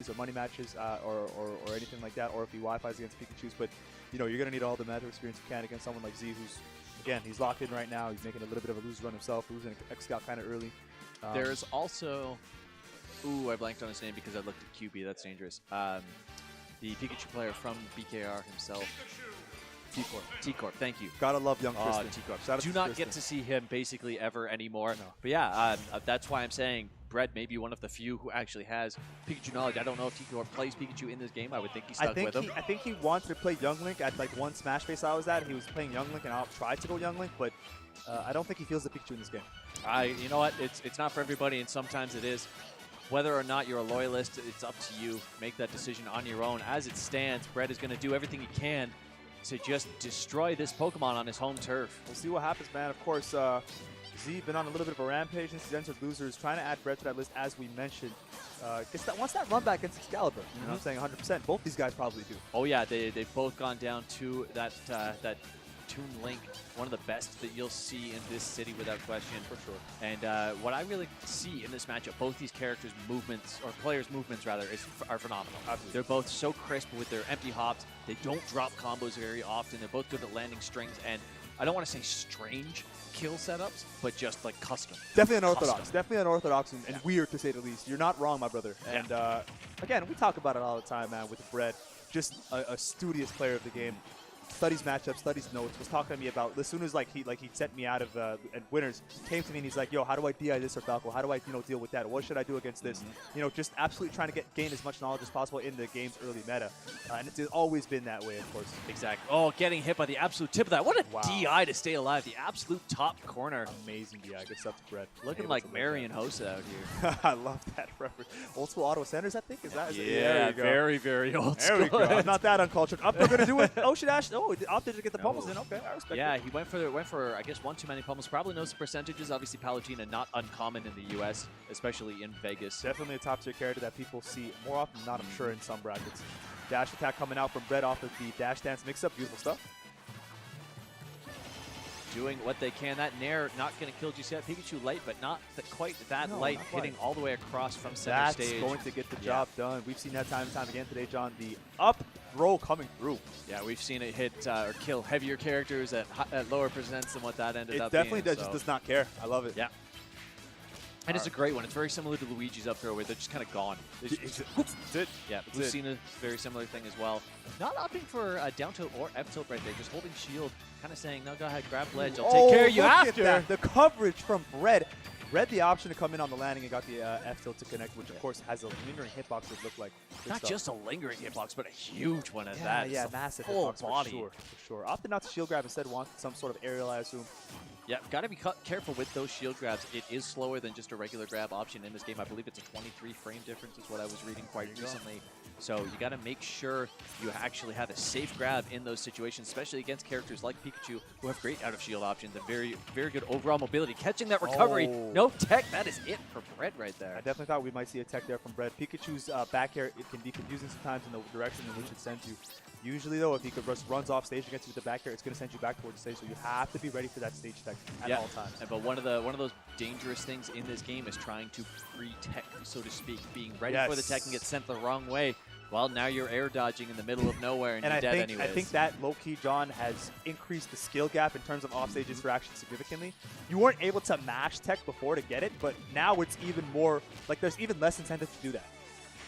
or money matches or anything like that, or if he Wi-Fi's against Pikachus. But, you know, you're going to need all the meta experience you can against someone like Z, who's, again, he's locked in right now. He's making a little bit of a loose run himself, losing X-Scout kind of early. There's also... Ooh, I blanked on his name because I looked at QB. That's dangerous. The Pikachu player from BKR himself. T-Corp. T-Corp, thank you. Gotta love young Tristan. T-Corp. Do not get to see him basically ever anymore. No. But yeah, that's why I'm saying BreaD may be one of the few who actually has Pikachu knowledge. I don't know if T-Corp plays Pikachu in this game. I would think he's stuck with him. I think he wanted to play Young Link at like one Smash face I was at. He was playing Young Link and I tried to go Young Link, but I don't think he feels the Pikachu in this game. You know what? It's not for everybody, and sometimes it is. Whether or not you're a loyalist, it's up to you. Make that decision on your own. As it stands, BreaD is going to do everything he can to just destroy this Pokemon on his home turf. We'll see what happens, man. Of course, Z been on a little bit of a rampage since he's entered losers, trying to add BreaD to that list, as we mentioned. Wants that run back against Excalibur. You know what I'm saying? 100%. Both these guys probably do. Oh, yeah. They've both gone down to that Toon Link, one of the best that you'll see in this city without question. For sure. And what I really see in this matchup, both these characters' movements, or players' movements rather, are phenomenal. Absolutely. They're both so crisp with their empty hops. They don't drop combos very often. They're both good at landing strings, and I don't want to say strange kill setups, but just like custom. Definitely unorthodox. Definitely unorthodox and weird, to say the least. You're not wrong, my brother. Yeah. And again, we talk about it all the time, man, with BreaD. Just a studious player of the game. Studies matchups, studies notes, was talking to me about, as soon as he sent me out of and winners, came to me and he's like, yo, how do I DI this or Falco? How do I deal with that? What should I do against this? You know, just absolutely trying to gain as much knowledge as possible in the game's early meta. And it's always been that way, of course. Exactly. Oh, getting hit by the absolute tip of that. What a DI to stay alive. The absolute top corner. Amazing DI. Good stuff to BreaD. Looking like Marion Hossa out here. I love that reference. Old school auto centers, I think. Is that? Yeah, very, very old school. There we go. I'm not that uncultured. Up, we're going to do it. Ocean Ash. Oh, he opted to get the pummels in. Okay, I respect it. Yeah, he went for I guess one too many pummels. Probably knows the percentages. Obviously, Palutena not uncommon in the U.S., especially in Vegas. Definitely a top tier character that people see more often than not, I'm sure, in some brackets. Dash attack coming out from BreaD off of the dash dance mix-up. Beautiful stuff. Doing what they can. That Nair not going to kill GCS. Pikachu light, but not quite that light, hitting all the way across from center stage. That's going to get the job done. We've seen that time and time again today, John. The up throw coming through. Yeah, we've seen it hit or kill heavier characters at lower percents than what that ended up being. It definitely just does not care. I love it. Yeah. And it's a great one. It's very similar to Luigi's up throw, where they're just kind of gone. That's it. Yeah, we've seen a very similar thing as well. Not opting for down tilt or F tilt right there, just holding shield, kind of saying, no, go ahead, grab ledge. I'll take care of you after. The coverage from BreaD. BreaD the option to come in on the landing and got the F tilt to connect, which of course has a lingering hitbox that look like. Not just a lingering hitbox, but a huge one at that. Yeah, massive full hitbox body. for sure. Opted not to shield grab, instead wanted some sort of aerial, I assume. Yeah, got to be careful with those shield grabs. It is slower than just a regular grab option in this game. I believe it's a 23 frame difference is what I was reading quite recently. So you got to make sure you actually have a safe grab in those situations, especially against characters like Pikachu, who have great out of shield options and very, very good overall mobility. Catching that recovery, no tech, that is it for BreaD right there. I definitely thought we might see a tech there from BreaD. Pikachu's back air, it can be confusing sometimes in the direction in which it sends you. Usually, though, if he runs off stage against you with the back air, it's going to send you back towards the stage. So you have to be ready for that stage tech at all times. But one of those dangerous things in this game is trying to pre-tech, so to speak, being ready for the tech and get sent the wrong way. Well, now you're air dodging in the middle of nowhere and you're dead anyways. I think that low-key, John, has increased the skill gap in terms of offstage interaction significantly. You weren't able to mash tech before to get it, but now it's even more, like there's even less incentive to do that.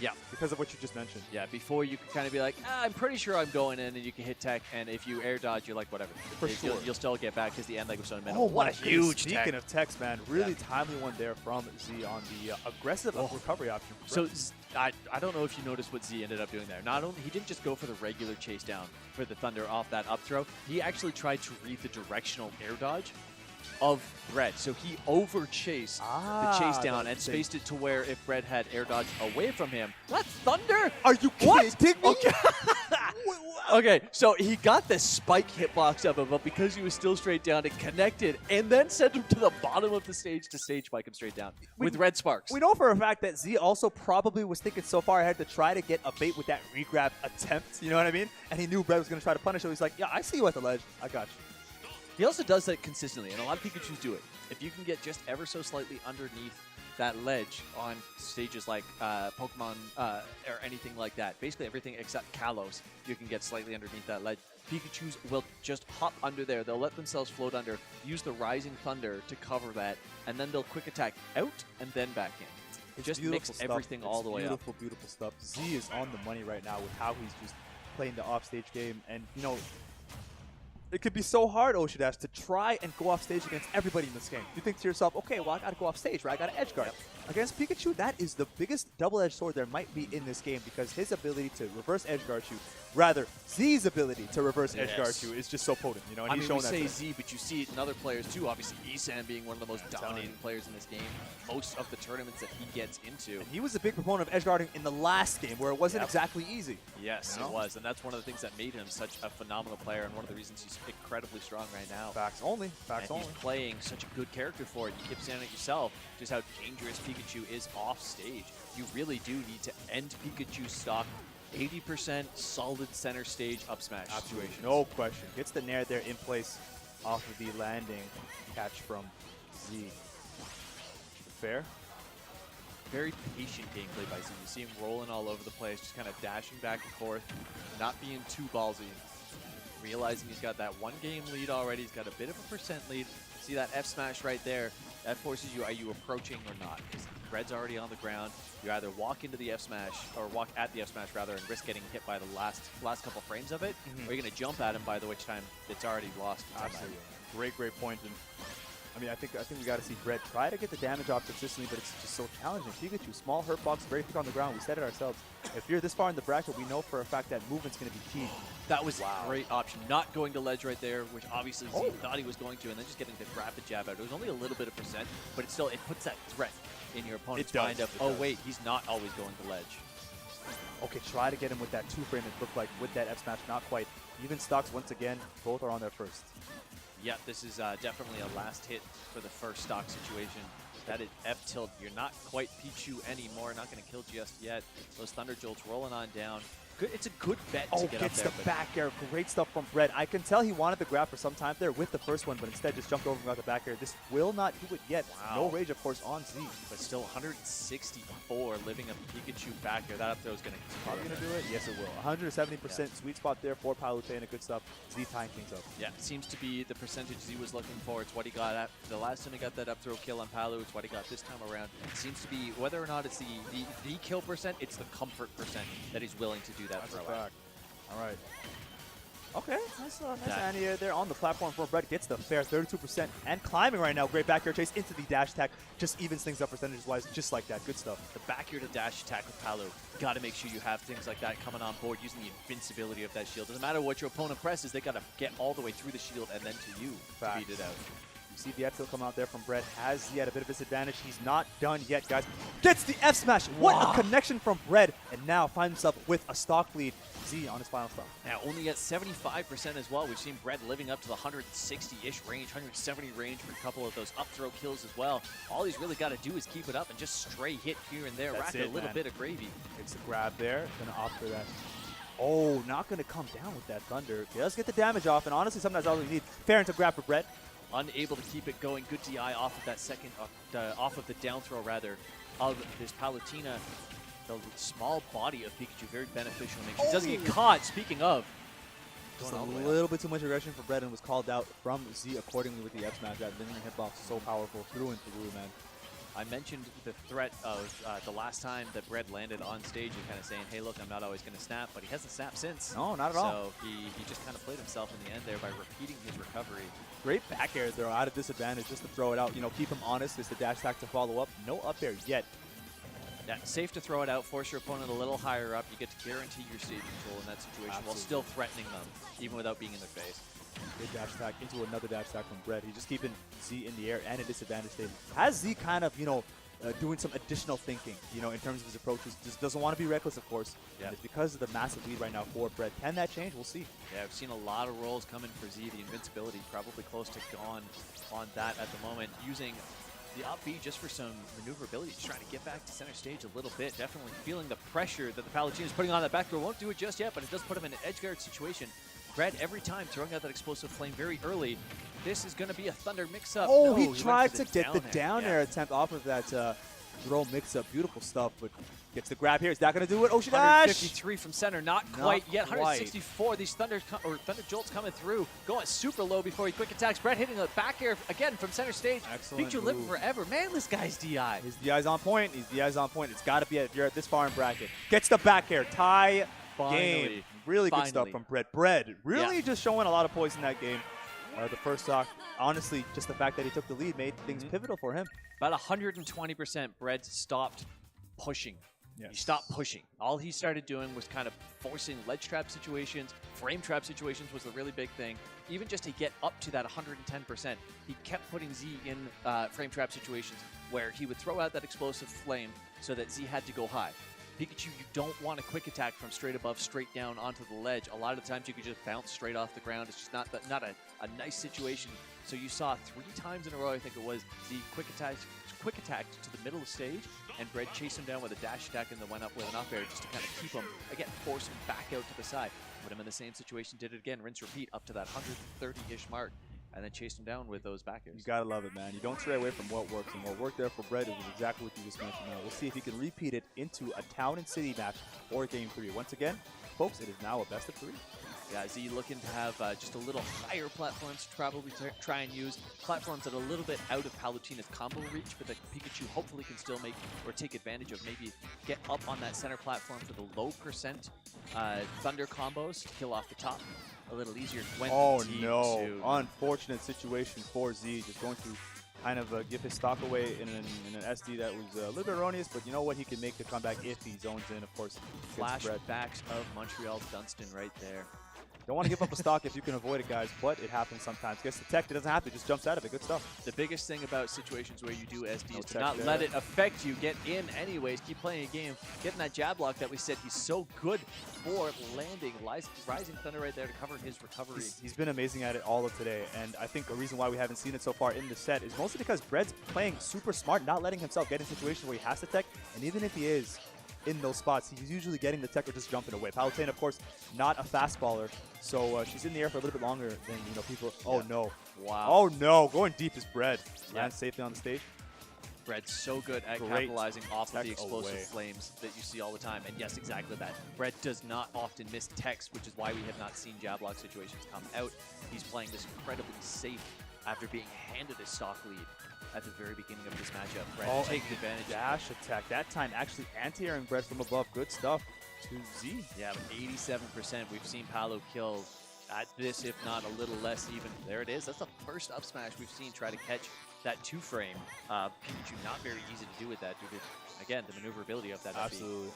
Yeah. Because of what you just mentioned. Yeah, before you could kind of be like, I'm pretty sure I'm going in, and you can hit tech, and if you air dodge, you're like, whatever. For sure. You'll still get back because the end leg was so minimal. Oh, what a huge tech. Speaking of techs, man, really timely one there from Z on the aggressive recovery option. So I don't know if you noticed what Z ended up doing there. Not only, he didn't just go for the regular chase down for the Thunder off that up throw, he actually tried to read the directional air dodge of BreaD. So he over-chased the chase down and spaced it to where if BreaD had air dodge away from him. That's Thunder! Are you kidding me? Okay. Okay, so he got the spike hitbox of him, but because he was still straight down, it connected and then sent him to the bottom of the stage to stage spike him straight down with red sparks. We know for a fact that Z also probably was thinking so far ahead to try to get a bait with that regrab attempt, you know what I mean? And he knew BreaD was going to try to punish him. He's like, yeah, I see you at the ledge. I got you. He also does that consistently, and a lot of Pikachus do it. If you can get just ever so slightly underneath that ledge on stages like Pokemon or anything like that. Basically everything except Kalos, you can get slightly underneath that ledge. Pikachus will just hop under there. They'll let themselves float under, use the Rising Thunder to cover that, and then they'll quick attack out and then back in. It's just mix everything all the way up. Beautiful, beautiful stuff. Z is on the money right now with how he's just playing the offstage game. And, you know, it could be so hard, Oshidash, to try and go off stage against everybody in this game. You think to yourself, okay, well, I got to go off stage, right? I got to edge guard. Yep. Against Pikachu, that is the biggest double-edged sword there might be in this game because his ability to reverse edge guard you, rather, Z's ability to reverse edge guard you is just so potent, you know, and I he's mean, shown we that. say Z, but you see it in other players too. Obviously, Isan being one of the most dominating players in this game, most of the tournaments that he gets into. And he was a big proponent of edge guarding in the last game where it wasn't exactly easy. Yes, you know? it was, and that's one of the things that made him such a phenomenal player and one of the reasons he's incredibly strong right now. Facts only. Facts and only. he's playing such a good character for it. You keep saying it yourself, just how dangerous Pikachu is off stage. You really do need to end Pikachu's stock 80% solid center stage up smash situation. No question. Gets the nair there in place off of the landing catch from Z. Fair? Very patient gameplay by Z. You see him rolling all over the place, just kind of dashing back and forth, not being too ballsy. Realizing he's got that 1 game lead already, he's got a bit of a percent lead. See that F smash right there? That forces you, are you approaching or not? Because BreaD's already on the ground. You either walk into the F smash, or walk at the F smash rather, and risk getting hit by the last couple frames of it, or you're going to jump at him by the which time it's already lost. Absolutely. Great point. And I mean, I think we got to see BreaD try to get the damage off consistently, but it's just so challenging. Pikachu, small hurt box, very thick on the ground. We said it ourselves. If you're this far in the bracket, we know for a fact that movement's going to be key. That was a great option. Not going to ledge right there, which obviously Z thought he was going to, and then just getting to grab the jab out. It was only a little bit of percent, but it still puts that threat in your opponent's mind of, oh wait, he's not always going to ledge. Okay, try to get him with that 2-frame. It looked like with that F smash, not quite. Even stocks once again, both are on their first. Yeah, this is definitely a last hit for the first stock situation. That is F tilt. You're not quite Pichu anymore. Not going to kill just yet. Those Thunder Jolts rolling on down. Good, it's a good bet to get up gets there. the back air. Great stuff from BreaD. I can tell he wanted the grab for some time there with the first one, but instead just jumped over and got the back air. This will not do it yet. Wow. No rage, of course, on Z. But still 164 living a Pikachu back air. That up throw is going to Probably going to do it? Yes, it will. 170% sweet spot there for Palutena. Good stuff. Z tying things up. Yeah, seems to be the percentage Z was looking for. It's what he got at the last time he got that up throw kill on Palu. It's what he got this time around. It seems to be, whether or not it's the kill percent, it's the comfort percent that he's willing to do that That's throw a fact. at. All right. Okay, nice anti-air there on the platform for BreaD. Gets the fair 32% and climbing right now. Great back air chase into the dash attack. Just evens things up percentage-wise, just like that. Good stuff. The back air to dash attack with Palu. Got to make sure you have things like that coming on board using the invincibility of that shield. Doesn't matter what your opponent presses, they got to get all the way through the shield and then to you to beat it out. You see the F tilt come out there from BreaD. Has Z at a bit of disadvantage. He's not done yet, guys. Gets the F smash. What a connection from BreaD. And now finds himself with a stock lead. Z on his final stock. Now only at 75% as well. We've seen BreaD living up to the 160-ish range, 170 range for a couple of those up throw kills as well. All he's really got to do is keep it up and just stray hit here and there. Rack a little bit of gravy. Gets the grab there. Gonna opt for that. Oh, not gonna come down with that Thunder. Does get the damage off, and honestly, sometimes all you need. Fair into grab for BreaD. Unable to keep it going. Good DI off of that second, off of the down throw rather, of this Palutena. The small body of Pikachu, very beneficial. Make sure he doesn't get caught. Speaking of, just a little bit too much aggression for BreaD and was called out from Z accordingly with the F smash. That linear hitbox so powerful through and through, man. I mentioned the threat of the last time that BreaD landed on stage and kind of saying, hey, look, I'm not always going to snap, but he hasn't snapped since. No, not at all. So he just kind of played himself in the end there by repeating his recovery. Great back air there out of disadvantage just to throw it out. You know, keep him honest. Is the dash attack to follow up. No up air yet. Yeah, safe to throw it out, force your opponent a little higher up. You get to guarantee your stage control in that situation while still threatening them, even without being in their face. Good dash attack into another dash attack from BreaD. He's just keeping Z in the air and a disadvantage state. Has Z kind of, you know, doing some additional thinking, you know, in terms of his approaches. Just doesn't want to be reckless, of course. Yeah. And it's because of the massive lead right now for BreaD. Can that change? We'll see. Yeah, I've seen a lot of rolls coming for Z. The invincibility probably close to gone on that at the moment. Using the up B just for some maneuverability, just trying to get back to center stage a little bit. Definitely feeling the pressure that the Palutena is putting on that back throw. Won't do it just yet, but it does put him in an edge guard situation. BreaD every time throwing out that explosive flame very early. This is going to be a Thunder mix-up. Oh, no, he tried to get the down down air attempt off of that throw mix-up. Beautiful stuff, but gets the grab here. Is that going to do it? Ocean Dash! 153 from center, not quite yet. 164. These Thunder Jolts coming through, going super low before he quick attacks. BreaD hitting a back air again from center stage. Excellent Pikachu living forever. Man, this guy's DI. His DI's on point. His DI's on point. It's got to be if you're at this far in bracket. Gets the back air. Tie game. Really good stuff from BreaD. BreaD really just showing a lot of poise in that game. The first stock, honestly, just the fact that he took the lead made things pivotal for him. About 120%, BreaD stopped pushing. Yes. He stopped pushing. All he started doing was kind of forcing ledge trap situations, frame trap situations was the really big thing. Even just to get up to that 110%, he kept putting Z in frame trap situations where he would throw out that explosive flame so that Z had to go high. Pikachu, you don't want a quick attack from straight above, straight down onto the ledge. A lot of the times you could just bounce straight off the ground. It's just not a nice situation. So you saw 3 times in a row, I think it was, the quick attack to the middle of the stage, and BreaD chased him down with a dash attack and then went up with an up air just to kind of keep him, again, force him back out to the side. Put him in the same situation, did it again, rinse, repeat, up to that 130-ish mark, and then chased him down with those back airs. You gotta love it, man. You don't stray away from what works, and what worked there for BreaD is exactly what you just mentioned. Now, we'll see if he can repeat it into a town and city match or game 3. Once again, folks, it is now a best of 3. Yeah, Z looking to have just a little higher platforms to probably try and use. Platforms that are a little bit out of Palutena's combo reach, but that Pikachu hopefully can still make or take advantage of. Maybe get up on that center platform for the low percent Thunder combos to kill off the top. A little easier when unfortunate situation for Z, just going to kind of give his stock away in an SD that was a little bit erroneous, but you know what, he can make the comeback if he zones in, of course. Flashbacks of Montreal's Dunstan right there. Don't want to give up a stock if you can avoid it, guys, but it happens sometimes. Gets detected, it doesn't have to, just jumps out of it. Good stuff. The biggest thing about situations where you do SD is to not let it affect you. Get in anyways, keep playing a game, getting that jab block that we said he's so good for landing. Rising Thunder right there to cover his recovery. He's been amazing at it all of today, and I think a reason why we haven't seen it so far in the set is mostly because BreaD's playing super smart, not letting himself get in situations where he has to tech, and even if he is in those spots, he's usually getting the tech or just jumping away. Palutena, of course, not a fast baller, so she's in the air for a little bit longer than people. Oh no! Wow! Oh no! Going deep is BreaD. Lands safely on the stage. BreaD's so good at capitalizing off of the explosive flames that you see all the time, and yes, exactly that. BreaD does not often miss techs, which is why we have not seen jab lock situations come out. He's playing this incredibly safe after being handed a stock lead at the very beginning of this matchup. BreaD takes advantage. Dash attack. That time actually anti-airing BreaD from above. Good stuff to Z. Yeah, 87%. We've seen Palu kill at this, if not a little less even. There it is. That's the first up smash we've seen try to catch that 2-frame. Pikachu not very easy to do with that due to, again, the maneuverability of that. Absolutely.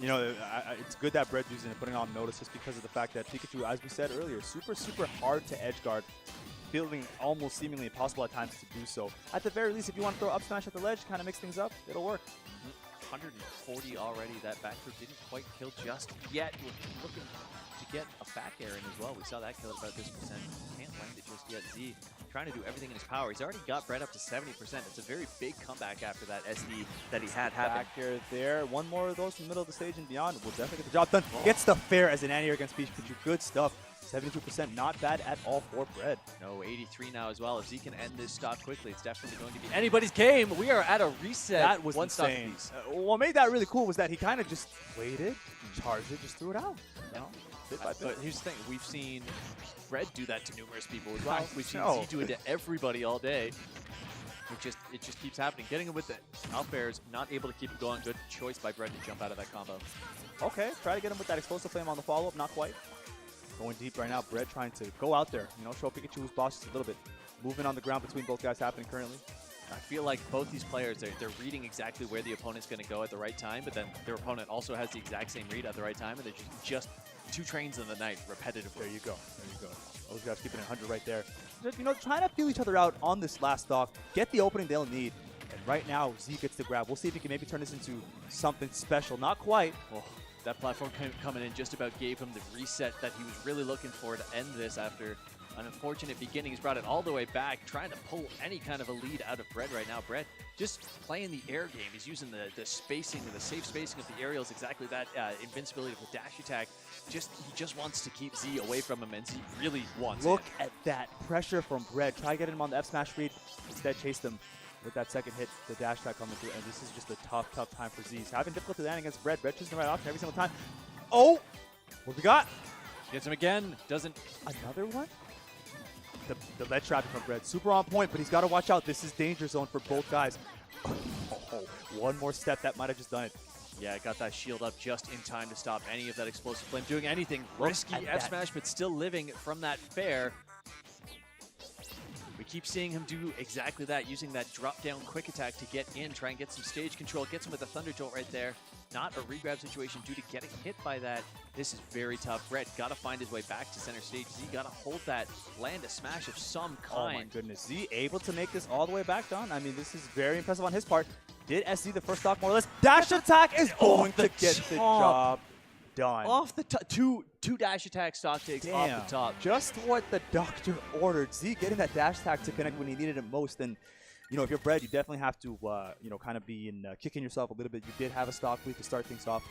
You know, it's good that BreaD's using it, putting it on notice just because of the fact that Pikachu, as we said earlier, super hard to edge guard, feeling almost seemingly impossible at times to do so. At the very least, if you want to throw up smash at the ledge, kind of mix things up, it'll work. 140 already. That back throw didn't quite kill just yet. We're looking to get a back air in as well. We saw that kill at about this percent. Can't land it just yet. Z trying to do everything in his power. He's already got BreaD up to 70%. It's a very big comeback after that SD that he had happen. Back air there. One more of those from the middle of the stage and beyond. We'll definitely get the job done. Gets the fair as an anti-air against Pikachu. Good stuff. 72%, not bad at all for BreaD. No, 83 now as well. If Z can end this stock quickly, it's definitely going to be anybody's game. We are at a reset. That was insane. What made that really cool was that he kind of just waited, charged it, just threw it out. You know, bit by bit. But here's the thing. We've seen BreaD do that to numerous people as well. Right. We've seen Z do it to everybody all day. It just keeps happening. Getting him with the up airs, not able to keep it going. Good choice by BreaD to jump out of that combo. Okay, try to get him with that explosive flame on the follow-up. Not quite. Going deep right now. BreaD trying to go out there, show Pikachu who's boss just a little bit. Movement on the ground between both guys happening currently. I feel like both these players, they're reading exactly where the opponent's going to go at the right time, but then their opponent also has the exact same read at the right time, and they're just 2 trains in the night repetitively. There you go. Those guys keeping it 100 right there. Just, trying to feel each other out on this last stock, get the opening they'll need. And right now, Z gets the grab. We'll see if he can maybe turn this into something special. Not quite. Oh, that platform coming in just about gave him the reset that he was really looking for to end this after an unfortunate beginning. He's brought it all the way back, trying to pull any kind of a lead out of BreaD right now. BreaD just playing the air game. He's using the spacing, the safe spacing of the aerials, exactly that invincibility of the dash attack. He just wants to keep Z away from him, and Z really wants Look at that pressure from BreaD. Try to get him on the F smash read. Instead, chased him with that second hit, the dash attack coming through, and this is just a tough time for Z. He's having difficulty landing against BreaD. BreaD choosing the right option every single time. Oh! What we got? Gets him again. Doesn't. Another one? The ledge trapping from BreaD. Super on point, but he's got to watch out. This is danger zone for both guys. Oh, one more step. That might have just done it. Yeah, got that shield up just in time to stop any of that explosive flame. Doing anything risky F smash, but still living from that fair. We keep seeing him do exactly that, using that drop down quick attack to get in, try and get some stage control. Gets him with a Thunder Jolt right there. Not a regrab situation due to getting hit by that. This is very tough. BreaD got to find his way back to center stage. Z got to hold that, land a smash of some kind. Oh my goodness. Z able to make this all the way back down. I mean, this is very impressive on his part. Did SC the first stock more or less. Dash attack is going to get the job done. Off the top. Two dash attack stock takes off the top. Just what the doctor ordered. Z getting that dash attack to connect when he needed it most. And you know, if you're BreaD, you definitely have to, you know, kind of be in kicking yourself a little bit. You did have a stock lead to start things off.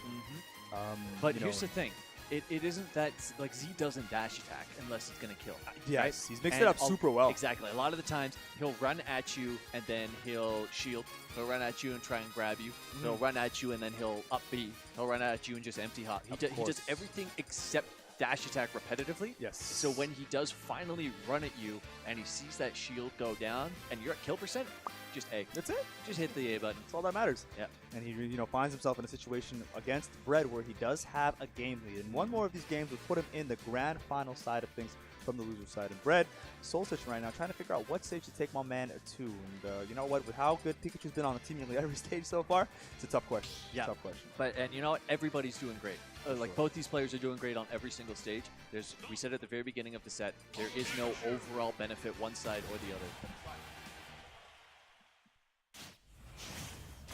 But here's the thing. It isn't that, like, Z doesn't dash attack unless it's going to kill. Yes, right? he's mixed it up super well. Exactly. A lot of the times, he'll run at you and then he'll shield. He'll run at you and try and grab you. He'll run at you and then he'll up B. He'll run at you and just empty hop. He does everything except dash attack repetitively. Yes. So when he does finally run at you and he sees that shield go down and you're at kill percent, just A. That's it. Just hit the A button. That's all that matters. Yeah. And he, you know, finds himself in a situation against BreaD where he does have a game lead. And one more of these games would put him in the grand final side of things from the loser side. And BreaD, soul searching right now, trying to figure out what stage to take my man to. And you know what? With how good Pikachu's been on the team nearly every stage so far, it's a tough question. Yeah. Tough question. And you know what? Everybody's doing great. Like, both these players are doing great on every single stage. We said at the very beginning of the set, there is no overall benefit one side or the other.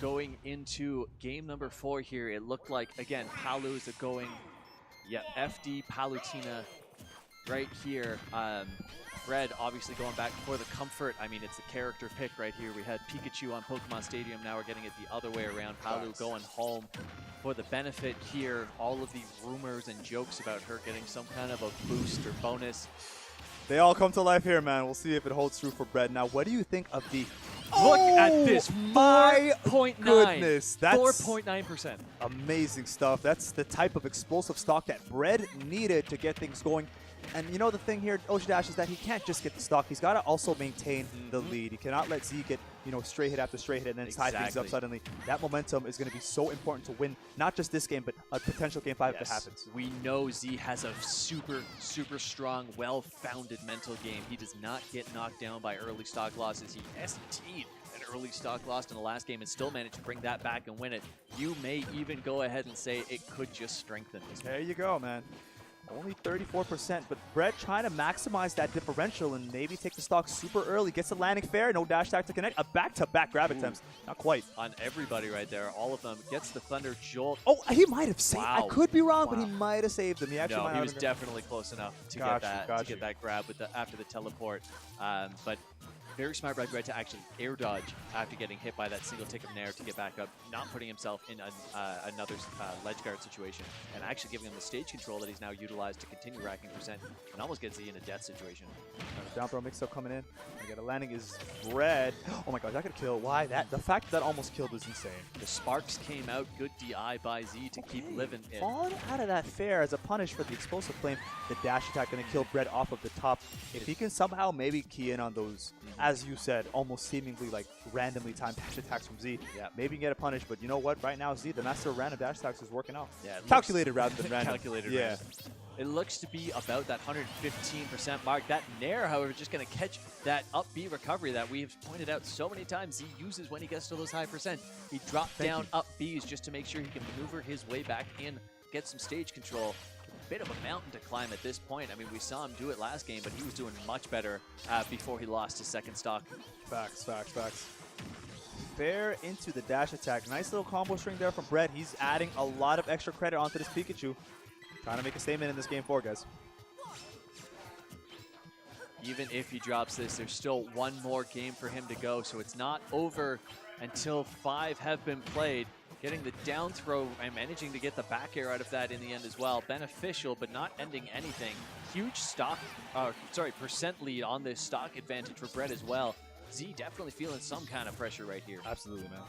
Going into game number 4 here, it looked like, again, Palu is going, FD, Palutena right here. BreaD obviously going back for the comfort. I mean, it's the character pick right here. We had Pikachu on Pokemon Stadium. Now we're getting it the other way around. Palu going home for the benefit here. All of the rumors and jokes about her getting some kind of a boost or bonus. They all come to life here, man. We'll see if it holds true for BreaD. Now, what do you think of the... Look at this, my 4.9. goodness. That's 4.9%. amazing stuff. That's the type of explosive stock that BreaD needed to get things going. And you know the thing here, Dash, is that he can't just get the stock. He's got to also maintain the lead. He cannot let Z get, you know, straight hit after straight hit and then tie things up suddenly. That momentum is going to be so important to win, not just this game, but a potential game 5 if it happens. We know Z has a super strong, well-founded mental game. He does not get knocked down by early stock losses. He ST'd an early stock loss in the last game and still managed to bring that back and win it. You may even go ahead and say it could just strengthen this. There you go, man. Only 34%, but BreaD trying to maximize that differential and maybe take the stock super early. Gets the landing fair, no dash attack to connect. A back-to-back grab attempts. Not quite. On everybody right there, all of them. Gets the Thunder Jolt. Oh, he might have saved. Wow. I could be wrong, but he might have saved them. He actually No, he was definitely close enough to get that grab with after the teleport. But very smart BreaD to actually air dodge after getting hit by that single tick of Nair to get back up, not putting himself in another ledge guard situation, and actually giving him the stage control that he's now utilized to continue racking percent and almost get Z in a death situation. Down throw mix-up coming in. We got a landing is BreaD. Oh my gosh, that could kill. Why? The fact that almost killed was insane. The sparks came out. Good DI by Z to keep living in. Falling out of that fair as a punish for the explosive flame. The dash attack going to kill BreaD off of the top. If he can somehow maybe key in on those, as you said, almost seemingly like randomly timed dash attacks from Z, maybe you can get a punish. But you know what? Right now, Z, the master of random dash attacks, is working out. Yeah, calculated rather than random. Calculated random. It looks to be about that 115% mark. That Nair, however, just going to catch that up B recovery that we've pointed out so many times he uses when he gets to those high percent. He dropped down up Bs just to make sure he can maneuver his way back in, get some stage control. Bit of a mountain to climb at this point. I mean, we saw him do it last game, but he was doing much better before he lost his second stock. Facts. Fair into the dash attack. Nice little combo string there from BreaD. He's adding a lot of extra credit onto this Pikachu. Trying to make a statement in this game 4, guys. Even if he drops this, there's still one more game for him to go, so it's not over until 5 have been played. Getting the down throw and managing to get the back air out of that in the end as well. Beneficial, but not ending anything. Huge stock, percent lead on this stock advantage for BreaD as well. Z definitely feeling some kind of pressure right here. Absolutely, man.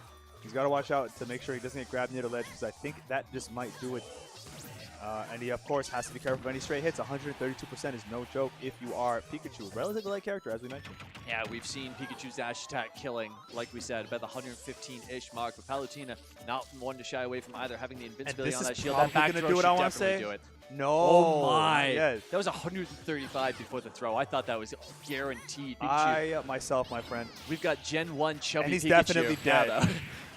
He's got to watch out to make sure he doesn't get grabbed near the ledge, because I think that just might do it. And he, of course, has to be careful of any straight hits. 132% is no joke if you are Pikachu. Relatively light character, as we mentioned. Yeah, we've seen Pikachu's dash attack killing, like we said, about the 115-ish mark. But Palutena, not one to shy away from either, having the invincibility on that shield. That back throw do what should I want to definitely say. do it. No. Oh my. Yes. That was 135 before the throw. I thought that was guaranteed. Pikachu. I, myself, my friend. We've got Gen 1 chubby And he's Pikachu. definitely dead.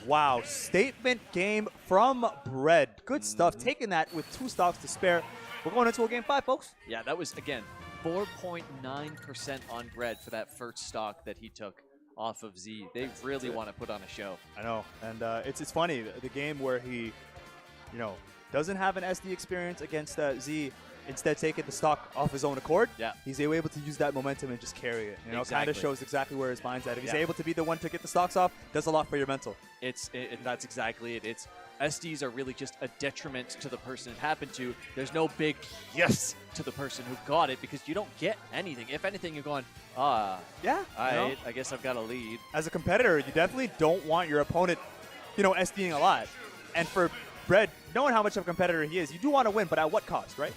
Wow. Statement game from BreaD. Good stuff. Taking that with 2 stocks to spare. We're going into a game 5, folks. Yeah, that was, again, 4.9% on BreaD for that first stock that he took off of Z. They really want to put on a show. I know. And it's funny. The game where he, doesn't have an SD experience against Z, instead taking the stock off his own accord, he's able to use that momentum and just carry it. Kind of shows exactly where his mind's at. If he's able to be the one to get the stocks off, does a lot for your mental. That's exactly it. SDs are really just a detriment to the person it happened to. There's no big yes to the person who got it, because you don't get anything. If anything, you're going, I guess I've got a lead. As a competitor, you definitely don't want your opponent, SDing a lot. And for BreaD, knowing how much of a competitor he is, you do want to win, but at what cost, right?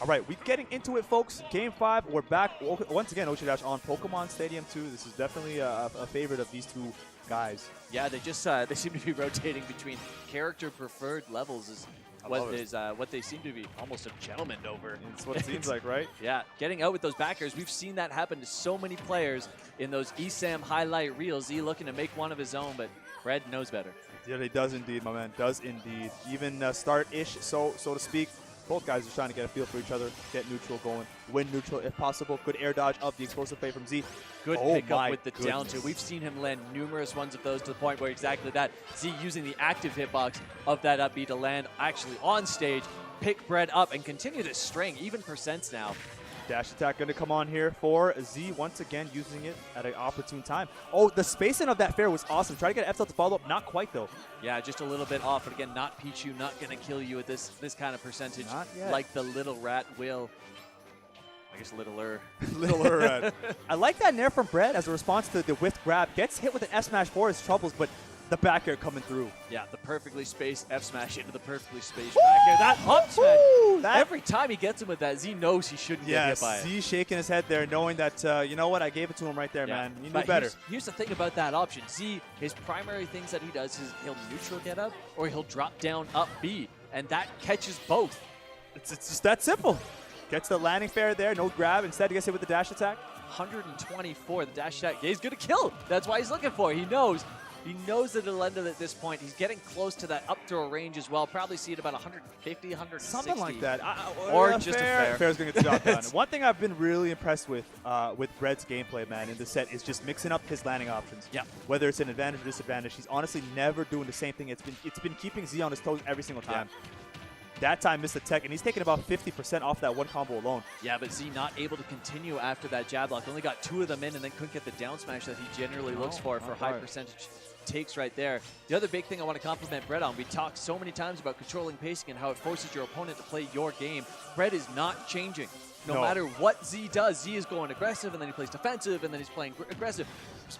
All right, we're getting into it, folks. Game 5, we're back once again, Ocean on Pokemon Stadium 2. This is definitely a favorite of these two guys. Yeah, they just they seem to be rotating between character preferred levels is what they seem to be almost a gentleman over. It's what it seems like, right? Yeah, getting out with those backers. We've seen that happen to so many players in those ESAM highlight reels. He looking to make one of his own, but BreaD knows better. Yeah, he does indeed, my man. Does indeed. Even start-ish, so to speak. Both guys are trying to get a feel for each other, get neutral going, win neutral if possible. Good air dodge of the explosive play from Z. Good pickup with the down two. We've seen him land numerous ones of those to the point where exactly that. Z using the active hitbox of that up B to land actually on stage, pick BreaD up, and continue to string, even percents now. Dash attack going to come on here for Z, once again using it at an opportune time. Oh, the spacing of that fair was awesome. Try to get F-Tilt to follow up. Not quite, though. Yeah, just a little bit off. But again, not Pichu, not going to kill you at this kind of percentage. Not yet. Like the little rat will. I guess littler. Littler rat. I like that nair from BreaD as a response to the whiff grab. Gets hit with an F-Smash for his troubles, but the back air coming through. Yeah, the perfectly spaced F-Smash into the perfectly spaced back air. That up smash. Every time he gets him with that, Z knows he shouldn't get hit by it. Z shaking his head there, knowing that, you know what, I gave it to him right there, man. You knew better. Here's the thing about that option. Z, his primary things that he does is he'll neutral get up or he'll drop down up B, and that catches both. It's just that simple. Gets the landing fair there, no grab. Instead, he gets hit with the dash attack. 124, the dash attack. Yeah, he's going to kill. That's why he's looking for it. He knows. He knows that it'll end it at this point. He's getting close to that up throw range as well. Probably see it about 150, 160. Something like that. Or just a fair. Fair's going to get the job done. One thing I've been really impressed with BreaD's gameplay, man, in the set is just mixing up his landing options. Yeah. Whether it's an advantage or disadvantage, he's honestly never doing the same thing. It's been keeping Z on his toes every single time. Yeah. That time missed the tech, and he's taking about 50% off that one combo alone. Yeah, but Z not able to continue after that jab lock. Only got 2 of them in, and then couldn't get the down smash that he generally looks for high percentage takes right there. The other big thing I want to compliment BreaD on, we talked so many times about controlling pacing and how it forces your opponent to play your game. BreaD is not changing. No matter what Z does, Z is going aggressive, and then he plays defensive, and then he's playing aggressive.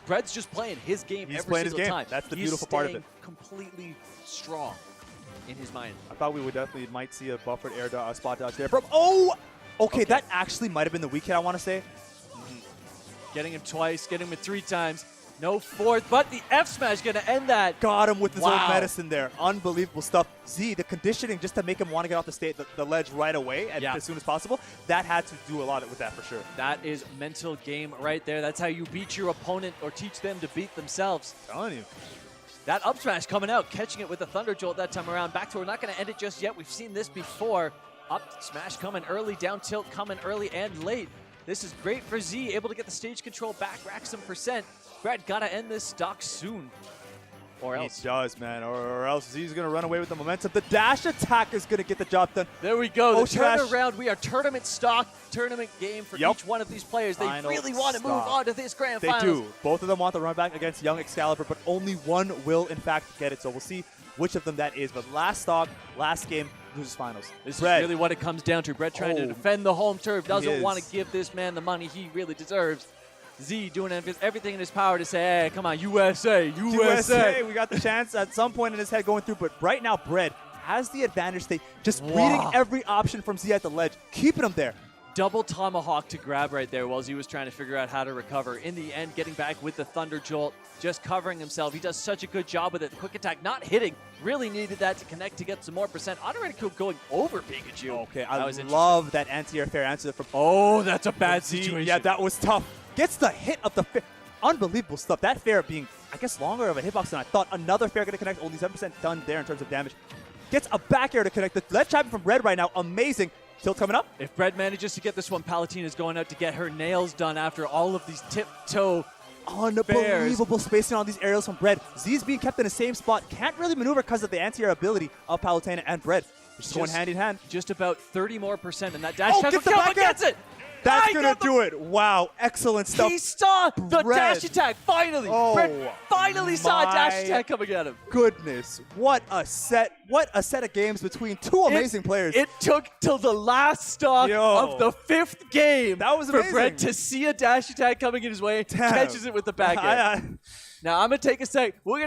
BreaD's just playing his game every single time. That's the beautiful part of it. Completely strong in his mind. I thought we would definitely might see a buffered air spot dodge there from. Oh! Okay, that actually might have been the weak hit, I want to say. Getting him twice, getting him 3 times. No 4th, but the F smash going to end that. Got him with his own medicine there. Unbelievable stuff. Z, the conditioning just to make him want to get off the ledge right away and as soon as possible, that had to do a lot with that for sure. That is mental game right there. That's how you beat your opponent or teach them to beat themselves. I'm telling you. That up smash coming out, catching it with a Thunder Jolt that time around. Back to, we're not going to end it just yet. We've seen this before. Up smash coming early, down tilt coming early and late. This is great for Z, able to get the stage control back, rack some percent. BreaD got to end this stock soon. Or else. He does, man. Or else Z's going to run away with the momentum. The dash attack is going to get the job done. There we go. The turnaround. We are tournament stock, tournament game for each one of these players. Final they really want to move on to this grand finals. They do. Both of them want the run back against young Excalibur, but only one will, in fact, get it. So we'll see which of them that is. But last stock, last game, loses finals. This BreaD. is really what it comes down to. BreaD trying to defend the home turf. Doesn't want to give this man the money he really deserves. Z doing everything in his power to say, hey, come on, USA. We got the chance at some point in his head going through. But right now, BreaD has the advantage state, just reading every option from Z at the ledge, keeping him there. Double tomahawk to grab right there while Z was trying to figure out how to recover. In the end, getting back with the Thunder Jolt, just covering himself. He does such a good job with it. Quick attack not hitting. Really needed that to connect to get some more percent. Auto-Reticle going over Pikachu. Okay, I love that anti-air fair answer from... Oh, that's a bad situation. Yeah, that was tough. Gets the hit of the fair. Unbelievable stuff. That fair being, I guess, longer of a hitbox than I thought. Another fair going to connect. Only 7% done there in terms of damage. Gets a back air to connect. The ledge trapping from BreaD right now. Amazing. Tilt coming up. If BreaD manages to get this one, Palutena is going out to get her nails done after all of these tiptoe Unbelievable spacing on these aerials from BreaD. Z's being kept in the same spot. Can't really maneuver because of the anti-air ability of Palutena and BreaD. Just going hand in hand. Just about 30 more percent, and that dash gets the back gets it. That's going to do it. Wow, excellent stuff. He saw the dash attack, finally. Oh, BreaD finally saw a dash attack coming at him. Goodness, what a set. What a set of games between two amazing players. It took till the last stock of the 5th game that was amazing. for BreaD to see a dash attack coming in his way, catches it with the back end. Now, I'm going to take a sec. We're gonna